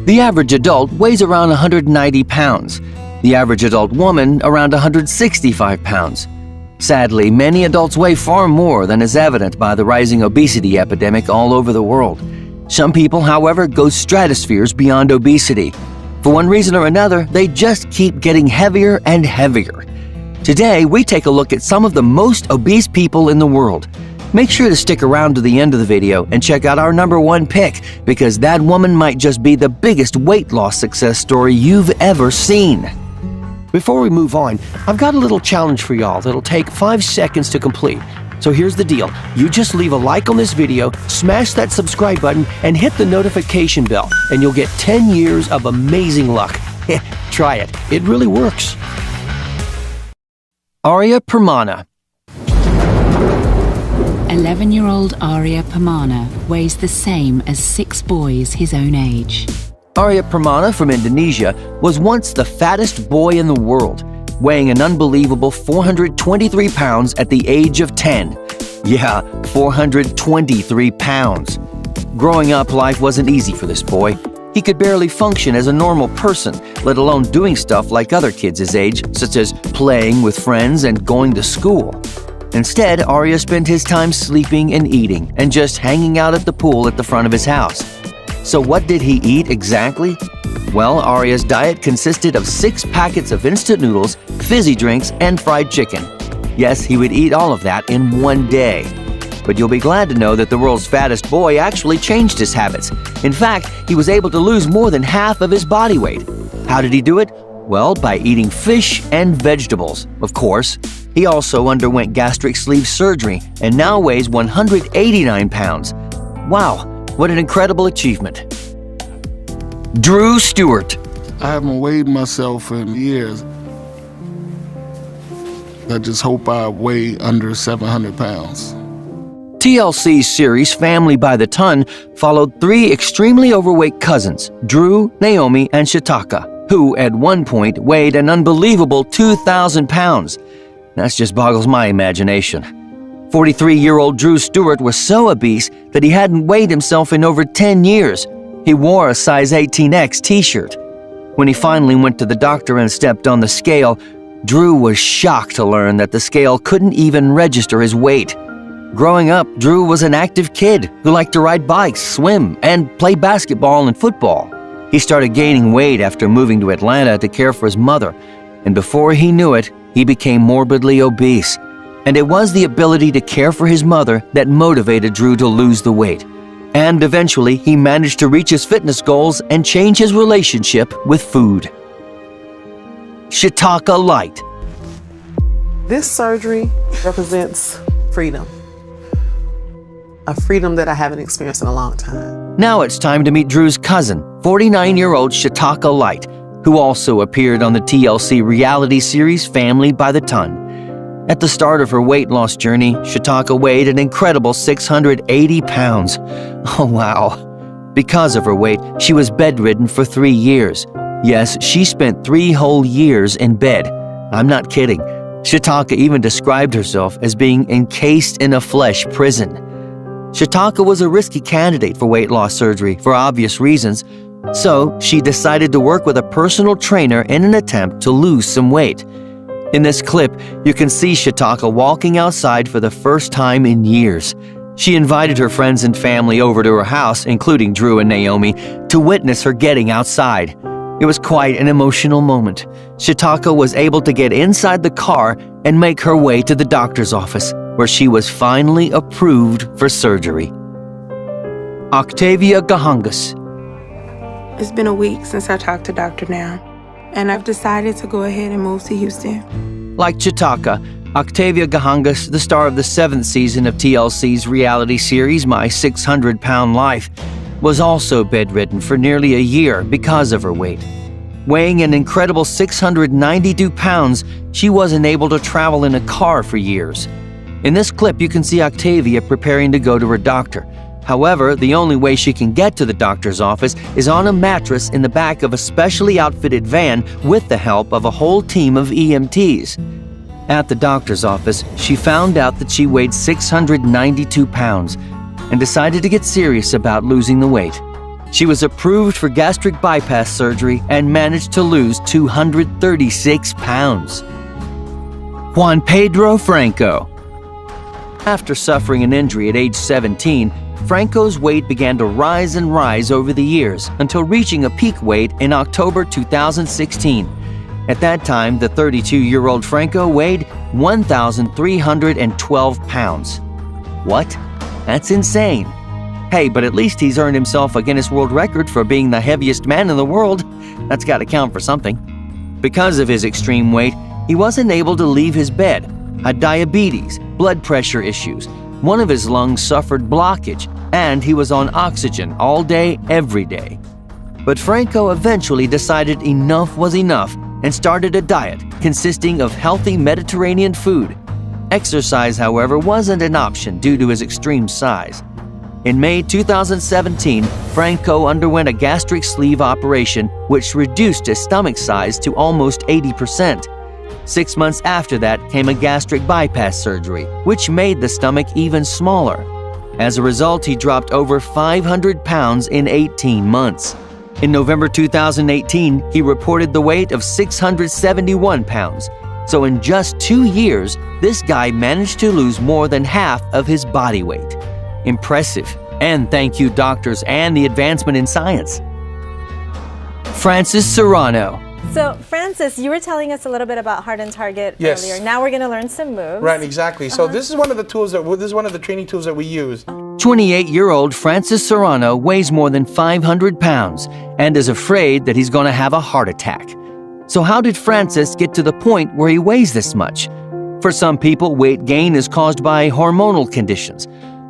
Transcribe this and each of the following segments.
The average adult weighs around 190 pounds. The average adult woman around 165 pounds. Sadly, many adults weigh far more than is evident by the rising obesity epidemic all over the world. Some people, however, go stratospheres beyond obesity. For one reason or another, they just keep getting heavier and heavier. Today, we take a look at some of the most obese people in the world. Make sure to stick around to the end of the video and check out our #1 pick, because that woman might just be the biggest weight loss success story you've ever seen. Before we move on, I've got a little challenge for y'all that'll take 5 seconds to complete. So here's the deal. You just leave a like on this video, smash that subscribe button, and hit the notification bell, and you'll get 10 years of amazing luck. Try it. It really works. Arya Permana. 11-year-old Arya Permana weighs the same as 6 boys his own age. Arya Permana from Indonesia was once the fattest boy in the world, weighing an unbelievable 423 pounds at the age of 10. Yeah, 423 pounds. Growing up, life wasn't easy for this boy. He could barely function as a normal person, let alone doing stuff like other kids his age, such as playing with friends and going to school. Instead, Arya spent his time sleeping and eating, and just hanging out at the pool at the front of his house. So what did he eat exactly? Well, Arya's diet consisted of 6 packets of instant noodles, fizzy drinks, and fried chicken. Yes, he would eat all of that in one day. But you'll be glad to know that the world's fattest boy actually changed his habits. In fact, he was able to lose more than half of his body weight. How did he do it? Well, by eating fish and vegetables, of course. He also underwent gastric sleeve surgery and now weighs 189 pounds. Wow, what an incredible achievement. Drew Stewart. I haven't weighed myself in years. I just hope I weigh under 700 pounds. TLC's series Family by the Ton followed 3 extremely overweight cousins, Drew, Naomi, and Shitaka, who at one point weighed an unbelievable 2,000 pounds. That just boggles my imagination. 43-year-old Drew Stewart was so obese that he hadn't weighed himself in over 10 years. He wore a size 18X t-shirt. When he finally went to the doctor and stepped on the scale, Drew was shocked to learn that the scale couldn't even register his weight. Growing up, Drew was an active kid who liked to ride bikes, swim, and play basketball and football. He started gaining weight after moving to Atlanta to care for his mother, and before he knew it, he became morbidly obese. And it was the ability to care for his mother that motivated Drew to lose the weight. And eventually, he managed to reach his fitness goals and change his relationship with food. Shitaka Light. This surgery represents freedom. A freedom that I haven't experienced in a long time. Now it's time to meet Drew's cousin, 49-year-old Shitaka Light, who also appeared on the TLC reality series Family by the Ton. At the start of her weight loss journey, Shitaka weighed an incredible 680 pounds. Oh, wow. Because of her weight, she was bedridden for 3 years. Yes, she spent 3 whole years in bed. I'm not kidding. Shitaka even described herself as being encased in a flesh prison. Shitaka was a risky candidate for weight loss surgery for obvious reasons, so she decided to work with a personal trainer in an attempt to lose some weight. In this clip, you can see Shitaka walking outside for the first time in years. She invited her friends and family over to her house, including Drew and Naomi, to witness her getting outside. It was quite an emotional moment. Shitaka was able to get inside the car and make her way to the doctor's office, where she was finally approved for surgery. Octavia Gahangas. It's been a week since I talked to Dr. Now, and I've decided to go ahead and move to Houston. Like Shitaka, Octavia Gahangas, the star of the 7th season of TLC's reality series My 600-Pound Life, was also bedridden for nearly a year because of her weight. Weighing an incredible 692 pounds, she wasn't able to travel in a car for years. In this clip, you can see Octavia preparing to go to her doctor. However, the only way she can get to the doctor's office is on a mattress in the back of a specially outfitted van with the help of a whole team of EMTs. At the doctor's office, she found out that she weighed 692 pounds and decided to get serious about losing the weight. She was approved for gastric bypass surgery and managed to lose 236 pounds. Juan Pedro Franco. After suffering an injury at age 17, Franco's weight began to rise and rise over the years until reaching a peak weight in October 2016. At that time, the 32-year-old Franco weighed 1,312 pounds. What? That's insane. Hey, but at least he's earned himself a Guinness World Record for being the heaviest man in the world. That's got to count for something. Because of his extreme weight, he wasn't able to leave his bed, had diabetes, blood pressure issues, one of his lungs suffered blockage, and he was on oxygen all day, every day. But Franco eventually decided enough was enough and started a diet consisting of healthy Mediterranean food. Exercise, however, wasn't an option due to his extreme size. In May 2017, Franco underwent a gastric sleeve operation which reduced his stomach size to almost 80%. 6 months after that came a gastric bypass surgery, which made the stomach even smaller. As a result, he dropped over 500 pounds in 18 months. In November 2018, he reported the weight of 671 pounds. So in just 2 years, this guy managed to lose more than half of his body weight. Impressive. And thank you, doctors, and the advancement in science. Francis Serrano. So, Francis, you were telling us a little bit about Hard and Target earlier. Now we're going to learn some moves. Right, exactly. So this is one of the tools this is one of the training tools that we use. 28-year-old Francis Serrano weighs more than 500 pounds and is afraid that he's going to have a heart attack. So how did Francis get to the point where he weighs this much? For some people, weight gain is caused by hormonal conditions.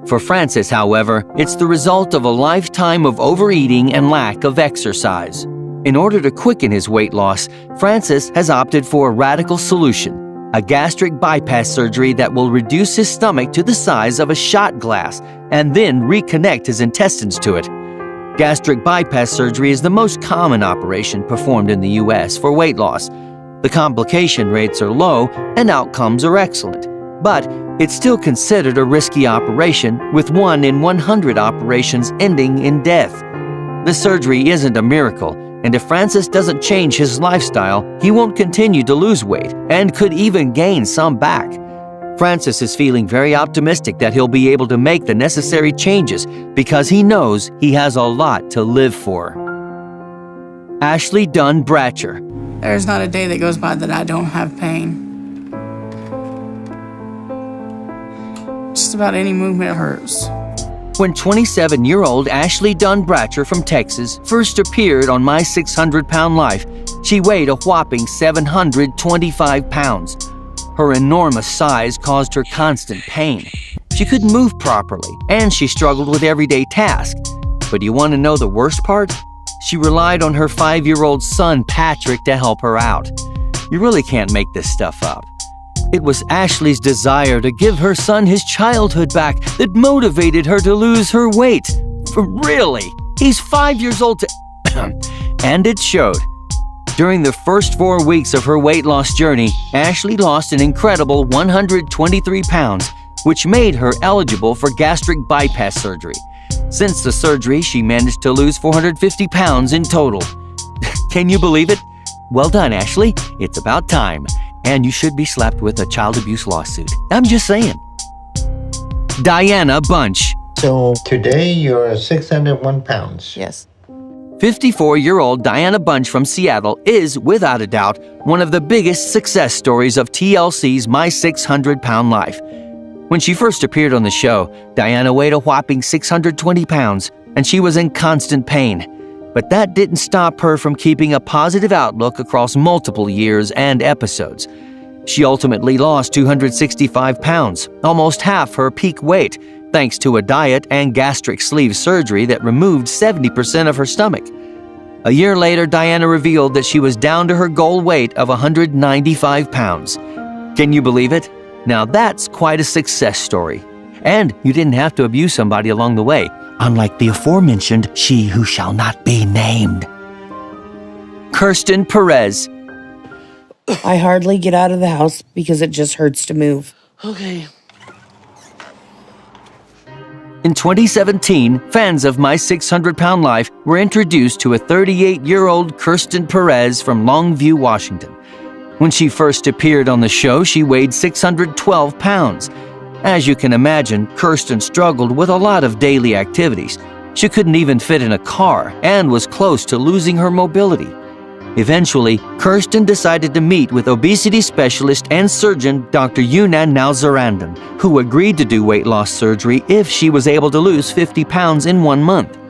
For Francis, however, it's the result of a lifetime of overeating and lack of exercise. In order to quicken his weight loss, Francis has opted for a radical solution, a gastric bypass surgery that will reduce his stomach to the size of a shot glass and then reconnect his intestines to it. Gastric bypass surgery is the most common operation performed in the U.S. for weight loss. The complication rates are low and outcomes are excellent, but it's still considered a risky operation, with 1 in 100 operations ending in death. The surgery isn't a miracle, and if Francis doesn't change his lifestyle, he won't continue to lose weight and could even gain some back. Francis is feeling very optimistic that he'll be able to make the necessary changes because he knows he has a lot to live for. Ashley Dunn Bratcher. There's not a day that goes by that I don't have pain. Just about any movement hurts. When 27-year-old Ashley Dunn Bratcher from Texas first appeared on My 600-Pound Life, she weighed a whopping 725 pounds. Her enormous size caused her constant pain. She couldn't move properly, and she struggled with everyday tasks. But do you want to know the worst part? She relied on her 5-year-old son, Patrick, to help her out. You really can't make this stuff up. It was Ashley's desire to give her son his childhood back that motivated her to lose her weight. Really? He's 5 years old And it showed. During the first 4 weeks of her weight loss journey, Ashley lost an incredible 123 pounds, which made her eligible for gastric bypass surgery. Since the surgery, she managed to lose 450 pounds in total. Can you believe it? Well done, Ashley. It's about time. And you should be slapped with a child abuse lawsuit. I'm just saying. Diana Bunch. So today you're 601 pounds. Yes. 54-year-old Diana Bunch from Seattle is, without a doubt, one of the biggest success stories of TLC's My 600-Pound Life. When she first appeared on the show, Diana weighed a whopping 620 pounds, and she was in constant pain. But that didn't stop her from keeping a positive outlook across multiple years and episodes. She ultimately lost 265 pounds, almost half her peak weight, thanks to a diet and gastric sleeve surgery that removed 70% of her stomach. A year later, Diana revealed that she was down to her goal weight of 195 pounds. Can you believe it? Now that's quite a success story. And you didn't have to abuse somebody along the way, unlike the aforementioned she who shall not be named. Kirsten Perez. I hardly get out of the house because it just hurts to move. Okay. In 2017, fans of My 600-Pound Life were introduced to a 38-year-old Kirsten Perez from Longview, Washington. When she first appeared on the show, she weighed 612 pounds. As you can imagine, Kirsten struggled with a lot of daily activities. She couldn't even fit in a car and was close to losing her mobility. Eventually, Kirsten decided to meet with obesity specialist and surgeon Dr. Yunan Nalzarandan, who agreed to do weight loss surgery if she was able to lose 50 pounds in 1 month.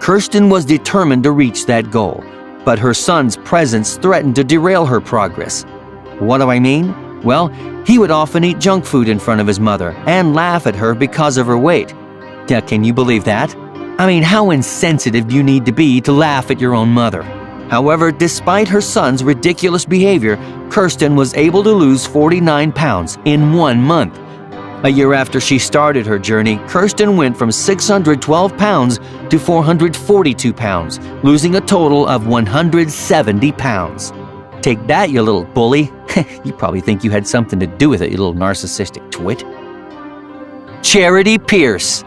Kirsten was determined to reach that goal, but her son's presence threatened to derail her progress. What do I mean? Well, he would often eat junk food in front of his mother and laugh at her because of her weight. Yeah, can you believe that? I mean, how insensitive do you need to be to laugh at your own mother? However, despite her son's ridiculous behavior, Kirsten was able to lose 49 pounds in 1 month. A year after she started her journey, Kirsten went from 612 pounds to 442 pounds, losing a total of 170 pounds. Take that, you little bully. You probably think you had something to do with it, you little narcissistic twit. Charity Pierce.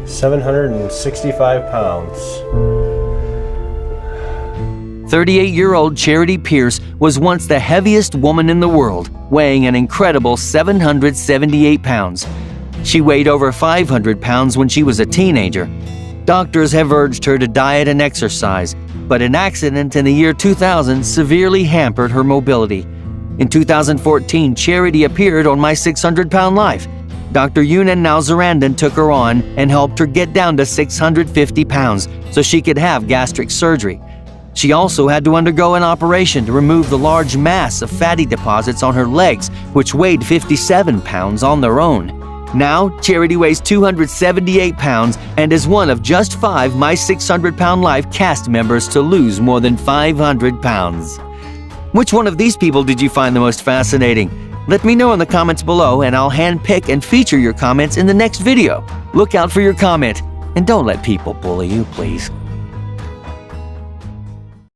765 pounds. 38-year-old Charity Pierce was once the heaviest woman in the world, weighing an incredible 778 pounds. She weighed over 500 pounds when she was a teenager. Doctors have urged her to diet and exercise, but an accident in the year 2000 severely hampered her mobility. In 2014, Charity appeared on My 600-Pound Life. Dr. Yunan Nalzarandan took her on and helped her get down to 650 pounds so she could have gastric surgery. She also had to undergo an operation to remove the large mass of fatty deposits on her legs, which weighed 57 pounds on their own. Now, Charity weighs 278 pounds and is one of just 5 My 600-Pound Life cast members to lose more than 500 pounds. Which one of these people did you find the most fascinating? Let me know in the comments below and I'll handpick and feature your comments in the next video. Look out for your comment and don't let people bully you, please.